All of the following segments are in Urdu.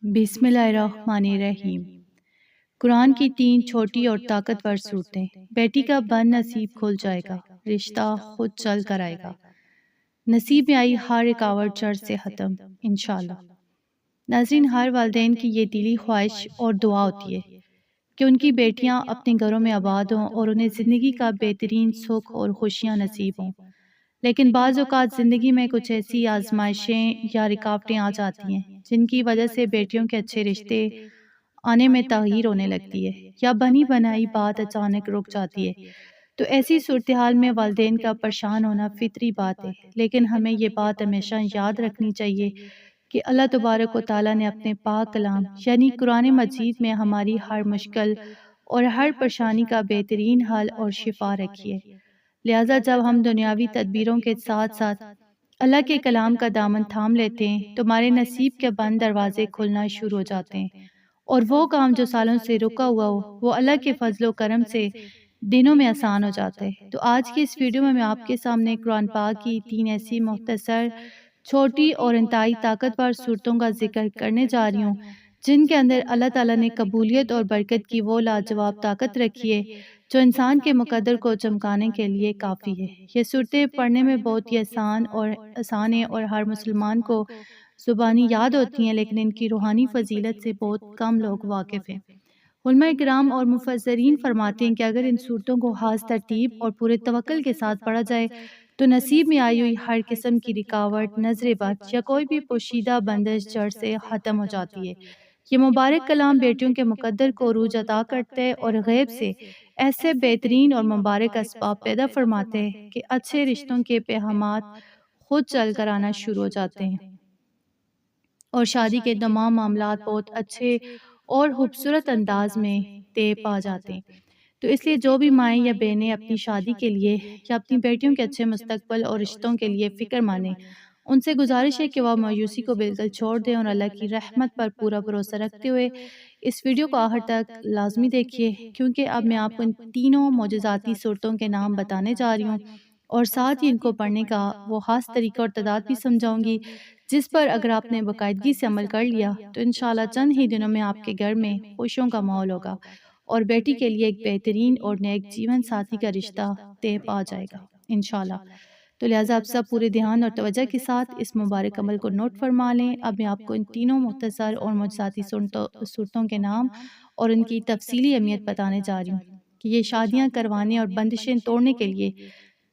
بسم اللہ الرحمن الرحیم۔ قرآن کی 3 چھوٹی اور طاقتور صورتیں۔ بیٹی کا بد نصیب کھل جائے گا، رشتہ خود چل کر آئے گا، نصیب میں آئی ہر رکاوٹ جڑ سے ختم انشاءاللہ۔ ناظرین، ہر والدین کی یہ دلی خواہش اور دعا ہوتی ہے کہ ان کی بیٹیاں اپنے گھروں میں آباد ہوں اور انہیں زندگی کا بہترین سکھ اور خوشیاں نصیب ہوں، لیکن بعض اوقات زندگی میں کچھ ایسی آزمائشیں یا رکاوٹیں آ جاتی ہیں جن کی وجہ سے بیٹیوں کے اچھے رشتے آنے میں تاخیر ہونے لگتی ہے یا بنی بنائی بات اچانک رک جاتی ہے۔ تو ایسی صورتحال میں والدین کا پریشان ہونا فطری بات ہے، لیکن ہمیں یہ بات ہمیشہ یاد رکھنی چاہیے کہ اللہ تبارک و تعالیٰ نے اپنے پاک کلام یعنی قرآن مجید میں ہماری ہر مشکل اور ہر پریشانی کا بہترین حل اور شفا رکھی ہے۔ لہٰذا جب ہم دنیاوی تدبیروں کے ساتھ ساتھ اللہ کے کلام کا دامن تھام لیتے ہیں تو ہمارے نصیب کے بند دروازے کھلنا شروع ہو جاتے ہیں، اور وہ کام جو سالوں سے رکا ہوا ہو وہ اللہ کے فضل و کرم سے دنوں میں آسان ہو جاتا ہے۔ تو آج کی اس ویڈیو میں آپ کے سامنے قرآن پاک کی 3 ایسی مختصر، چھوٹی اور انتہائی طاقتور صورتوں کا ذکر کرنے جا رہی ہوں جن کے اندر اللہ تعالیٰ نے قبولیت اور برکت کی وہ لاجواب طاقت رکھی ہے جو انسان کے مقدر کو چمکانے کے لیے کافی ہے۔ یہ صورتیں پڑھنے میں بہت ہی آسان ہیں اور ہر مسلمان کو زبانی یاد ہوتی ہیں، لیکن ان کی روحانی فضیلت سے بہت کم لوگ واقف ہیں۔ علماء کرام اور مفسرین فرماتے ہیں کہ اگر ان صورتوں کو خاص ترتیب اور پورے توکل کے ساتھ پڑھا جائے تو نصیب میں آئی ہوئی ہر قسم کی رکاوٹ، نظر بد یا کوئی بھی پوشیدہ بندش جڑ سے ختم ہو جاتی ہے۔ یہ مبارک کلام بیٹیوں کے مقدر کو عروج عطا کرتے ہیں اور غیب سے ایسے بہترین اور مبارک اسباب پیدا فرماتے ہیں کہ اچھے رشتوں کے پیغامات خود چل کر آنا شروع ہو جاتے ہیں اور شادی کے تمام معاملات بہت اچھے اور خوبصورت انداز میں طے پا جاتے ہیں۔ تو اس لیے جو بھی مائیں یا بہنیں اپنی شادی کے لیے یا اپنی بیٹیوں کے اچھے مستقبل اور رشتوں کے لیے فکر مانیں، ان سے گزارش ہے کہ وہ مایوسی کو بالکل چھوڑ دیں اور اللہ کی رحمت پر پورا بھروسہ رکھتے ہوئے اس ویڈیو کو آخر تک لازمی دیکھیے، کیونکہ اب میں آپ کو ان تینوں معجزاتی صورتوں کے نام بتانے جا رہی ہوں اور ساتھ ہی ان کو پڑھنے کا وہ خاص طریقہ اور تعداد بھی سمجھاؤں گی جس پر اگر آپ نے باقاعدگی سے عمل کر لیا تو انشاءاللہ چند ہی دنوں میں آپ کے گھر میں خوشیوں کا ماحول ہوگا اور بیٹی کے لیے ایک بہترین اور نیک جیون ساتھی کا رشتہ طے پا جائے گا انشاءاللہ۔ تو لہٰذا آپ سب پورے دھیان اور توجہ کے ساتھ اس مبارک عمل کو نوٹ فرما لیں۔ اب میں آپ کو ان تینوں مختصر اور معجزاتی صورتوں کے نام اور ان کی تفصیلی اہمیت بتانے جا رہی ہوں کہ یہ شادیاں کروانے اور بندشیں توڑنے کے لیے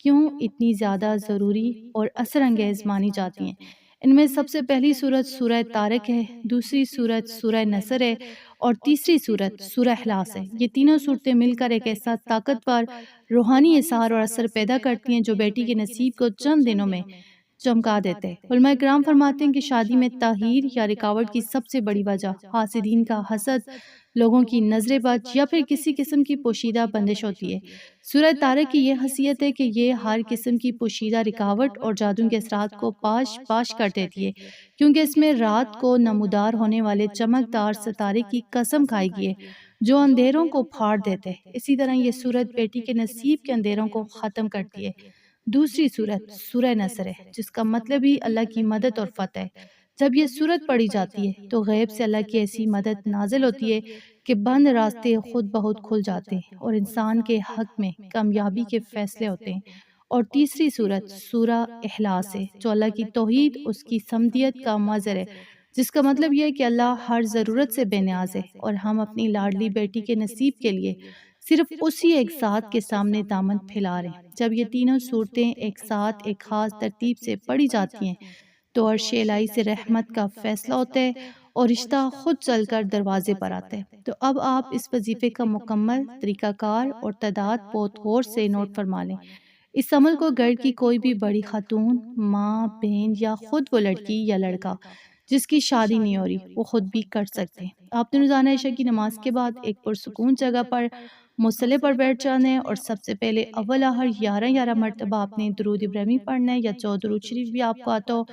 کیوں اتنی زیادہ ضروری اور اثر انگیز مانی جاتی ہیں۔ ان میں سب سے پہلی صورت سورہ طارق ہے، دوسری صورت سورہ نصر ہے اور تیسری صورت سورہ اخلاص ہے۔ یہ تینوں صورتیں مل کر ایک ایسا طاقتور روحانی اثار اور اثر پیدا کرتی ہیں جو بیٹی کے نصیب کو چند دنوں میں چمکا دیتے ہیں۔ علماء کرام فرماتے ہیں کہ شادی میں تاخیر یا رکاوٹ کی سب سے بڑی وجہ حاسدین کا حسد، لوگوں کی نظر بد یا پھر کسی قسم کی پوشیدہ بندش ہوتی ہے۔ سورہ طارق کی یہ خاصیت ہے کہ یہ ہر قسم کی پوشیدہ رکاوٹ اور جادو کے اثرات کو پاش کر دیتی ہے، کیونکہ اس میں رات کو نمودار ہونے والے چمکدار ستارے کی قسم کھائی گئی ہے جو اندھیروں کو پھاڑ دیتے ہیں۔ اسی طرح یہ سورت بیٹی کے نصیب کے اندھیروں کو ختم کرتی ہے۔ دوسری سورت سورہ نصر ہے جس کا مطلب ہی اللہ کی مدد اور فتح ہے۔ جب یہ سورت پڑھی جاتی ہے تو غیب سے اللہ کی ایسی مدد نازل ہوتی ہے کہ بند راستے خود بخود کھل جاتے ہیں اور انسان کے حق میں کامیابی کے فیصلے ہوتے ہیں۔ اور تیسری سورت سورہ اخلاص ہے جو اللہ کی توحید، اس کی سمدیت کا مظہر ہے، جس کا مطلب یہ ہے کہ اللہ ہر ضرورت سے بے نیاز ہے اور ہم اپنی لاڈلی بیٹی کے نصیب کے لیے صرف اسی ایک ذات کے سامنے دامن پھیلا رہے ہیں۔ جب یہ تینوں صورتیں ایک ساتھ ایک خاص ترتیب سے پڑھی جاتی ہیں تو عرش الہی سے رحمت کا فیصلہ ہوتا ہے اور رشتہ خود چل کر دروازے پر آتا ہے۔ تو اب آپ اس وظیفے کا مکمل طریقہ کار اور تعداد بہت غور سے نوٹ فرما لیں۔ اس عمل کو گھر کی کوئی بھی بڑی خاتون، ماں، بہن یا خود وہ لڑکی یا لڑکا جس کی شادی نہیں ہو رہی وہ خود بھی کر سکتے ہیں۔ آپ نے روزانہ عشاء کی نماز کے بعد ایک پرسکون جگہ پر مصلی پر بیٹھ جانا ہے اور سب سے پہلے اول آخر 11 مرتبہ آپ نے درود ابراہیمی پڑھنا ہے یا جو درود شریف بھی آپ کو آتا ہو۔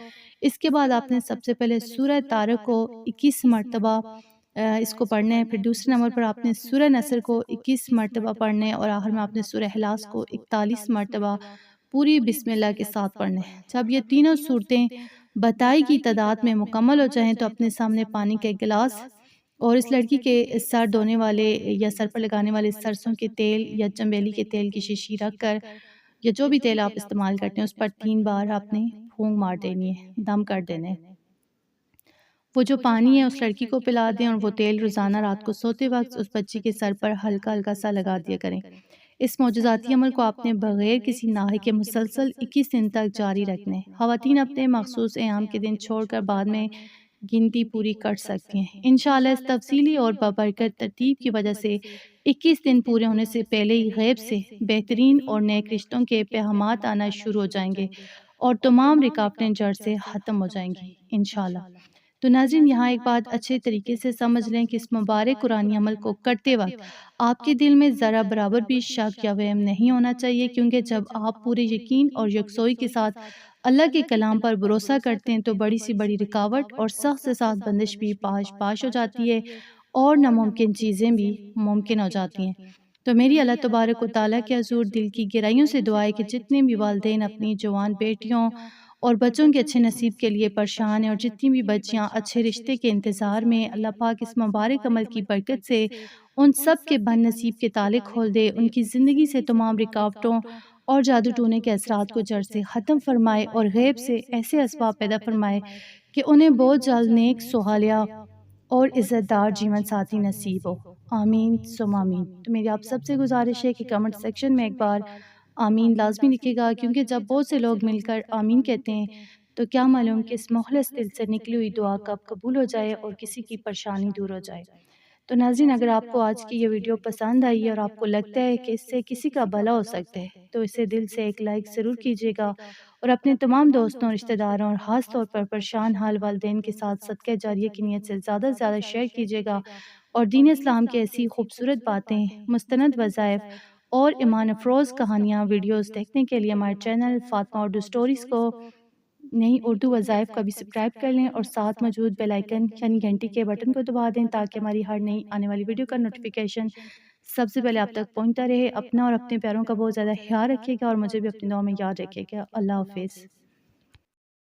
اس کے بعد آپ نے سب سے پہلے سورہ طارق کو 21 مرتبہ اس کو پڑھنا ہے، پھر دوسرے نمبر پر آپ نے سورہ نصر کو 21 مرتبہ پڑھنا ہے اور آخر میں آپ نے سورہ اخلاص کو 41 مرتبہ پوری بسم اللہ کے ساتھ پڑھنا ہے۔ جب یہ تینوں صورتیں بتائی کی تعداد میں مکمل ہو جائیں تو اپنے سامنے پانی کا ایک گلاس اور اس لڑکی کے سر دھونے والے یا سر پر لگانے والے سرسوں کے تیل یا چنبیلی کے تیل کی شیشی رکھ کر یا جو بھی تیل آپ استعمال کرتے ہیں اس پر 3 بار آپ نے پھونک مار دینی ہے، دم کر دینے۔ وہ جو پانی ہے اس لڑکی کو پلا دیں اور وہ تیل روزانہ رات کو سوتے وقت اس بچی کے سر پر ہلکا ہلکا سا لگا دیا کریں۔ اس معجزاتی عمل کو آپ نے بغیر کسی ناحے کے مسلسل 21 دن تک جاری رکھنے۔ خواتین اپنے مخصوص ایام کے دن چھوڑ کر بعد میں گنتی پوری کر سکتی ہیں۔ انشاءاللہ اس تفصیلی اور بابرکت ترتیب کی وجہ سے 21 دن پورے ہونے سے پہلے ہی غیب سے بہترین اور نیک رشتوں کے پیغامات آنا شروع ہو جائیں گے اور تمام رکاوٹیں جڑ سے ختم ہو جائیں گی انشاءاللہ۔ تو ناظرین یہاں ایک بات اچھے طریقے سے سمجھ لیں کہ اس مبارک قرآنی عمل کو کرتے وقت آپ کے دل میں ذرا برابر بھی شک یا وہم نہیں ہونا چاہیے، کیونکہ جب آپ پورے یقین اور یکسوئی کے ساتھ اللہ کے کلام پر بھروسہ کرتے ہیں تو بڑی سی بڑی رکاوٹ اور سخت سے سخت بندش بھی پاش ہو جاتی ہے اور ناممکن چیزیں بھی ممکن ہو جاتی ہیں۔ تو میری اللہ تبارک و تعالیٰ کے حضور دل کی گہرائیوں سے دعا ہے کہ جتنے بھی والدین اپنی جوان بیٹیوں اور بچوں کے اچھے نصیب کے لیے پریشان ہیں اور جتنی بھی بچیاں اچھے رشتے کے انتظار میں، اللہ پاک اس مبارک عمل کی برکت سے ان سب کے بد نصیب کے تالے کھول دے، ان کی زندگی سے تمام رکاوٹوں اور جادو ٹونے کے اثرات کو جڑ سے ختم فرمائے اور غیب سے ایسے اسباب پیدا فرمائے کہ انہیں بہت جلد نیک سہالیہ اور عزت دار جیون ساتھی نصیب ہو۔ آمین ثم آمین۔ تو میری آپ سب سے گزارش ہے کہ کمنٹ سیکشن میں ایک بار آمین لازمی لکھے گا، کیونکہ جب بہت سے لوگ مل کر آمین کہتے ہیں تو کیا معلوم کہ اس مخلص دل سے نکلی ہوئی دعا کب قبول ہو جائے اور کسی کی پریشانی دور ہو جائے۔ تو ناظرین اگر آپ کو آج کی یہ ویڈیو پسند آئی ہے اور آپ کو لگتا ہے کہ اس سے کسی کا بھلا ہو سکتا ہے تو اسے دل سے ایک لائک ضرور کیجیے گا اور اپنے تمام دوستوں، رشتہ داروں اور خاص طور پر پریشان حال والدین کے ساتھ صدقہ جاریہ کی نیت سے زیادہ سے زیادہ شیئر کیجیے گا اور دین اسلام کی ایسی خوبصورت باتیں، مستند وظائف اور ایمان افروز کہانیاں، ویڈیوز دیکھنے کے لیے ہمارے چینل فاطمہ اردو سٹوریز کو نئی اردو وظائف کا بھی سبسکرائب کر لیں اور ساتھ موجود بیل آئیکن یعنی گھنٹی کے بٹن کو دبا دیں تاکہ ہماری ہر نئی آنے والی ویڈیو کا نوٹیفیکیشن سب سے پہلے آپ تک پہنچتا رہے۔ اپنا اور اپنے پیاروں کا بہت زیادہ خیال رکھیے گا اور مجھے بھی اپنی دعاؤں میں یاد رکھیے گا۔ اللہ حافظ۔